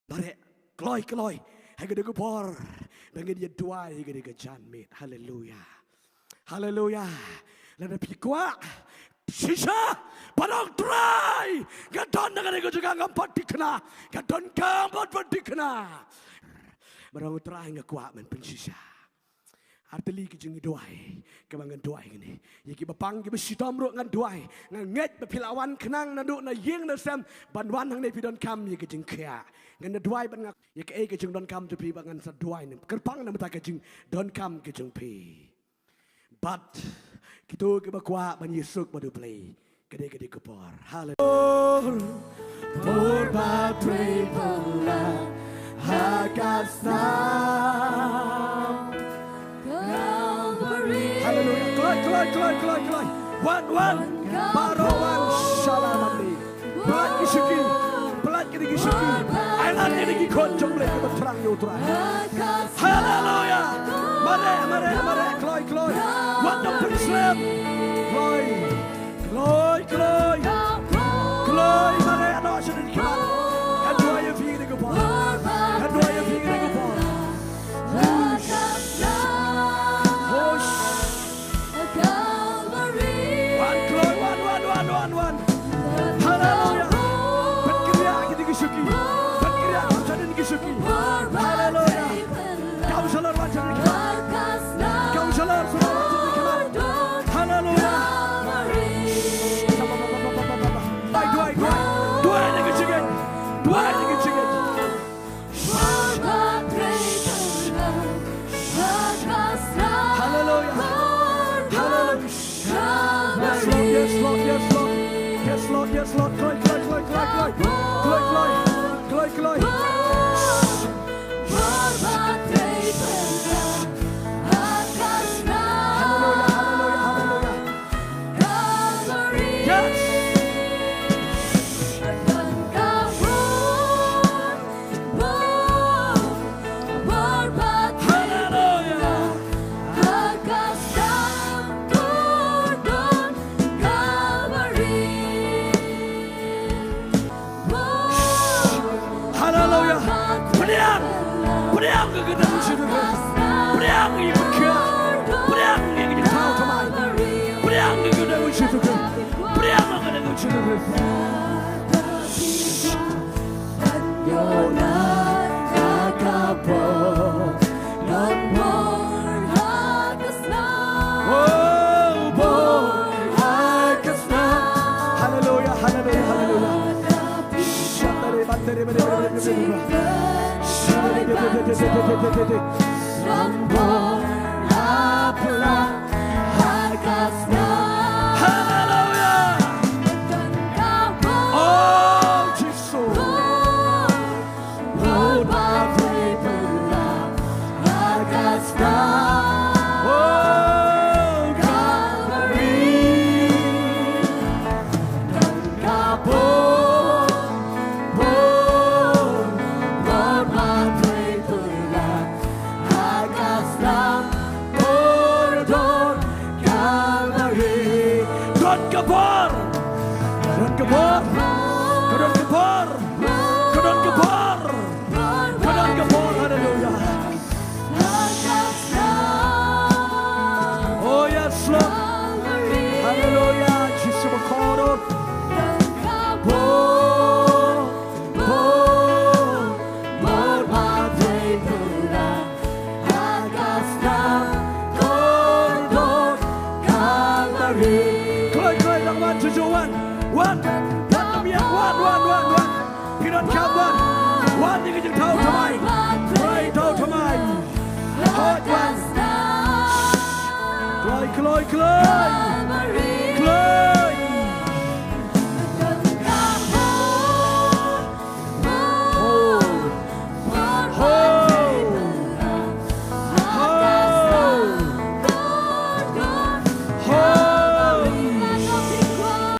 Bare kloi hai gede gupor bengen ye duai gede gejan mit haleluya haleluya lada pikwa sisa padang trai gadon dengan ego juga ngampat dikena gadon ngampat dikena barang trai ngakwa men pensisa arteli ki jengi doai kebangan doai ni ye ki bapang ki besitom ro ngan doai ngan nget bepilawan kenang na du na yeng na sam banwan hang nei pidon kam ye ki jeng khia ngan na doai ban ngak ye ki e ki jeng don kam tu pi bangan sa doai ni kerpang na mata ki jeng don kam ki jeng pi but kitu ki bakwa ban yesuk badu play gede-gede kepor haleluya por ba pray pala hagasam Kelai. Wan. Barowan salamani. Pelat kisuki. Ailan ini koncong lagi berterang di utara. Haleluya. Mare. Kelai. What the Islam. Kelai. Mare anak sedih kibat. Kedua yang fikir di kepala. One. Haleluya. Berkeriak kita kisuki. Berkeriak jadi kisuki. Haleluya. Kau salar macam ni. Kau salar macam ni. Haleluya. Dua ini kisuki. Haleluya. Yes, Lord. Gloi. Beriang ke kita bersyukur. Beriang ini berkah. Beriang ini kita tahu kemai. Beriang ke kita bersyukur. Beriang ke kita bersyukur. Yona kakapo non bor hakasna. Oh bor hakasna. Haleluya. Lambor apula hakasna. Haleluya. Oh Jesus. Bor apula hakasna. Oh Calvary. Dan kapur. Haleluya. Oh yes Lord. Haleluya. Jesus berkorban. One. Pidon kawan. One yang kita tahu kemai. Pray tahu kemai. Hot one. Kelai.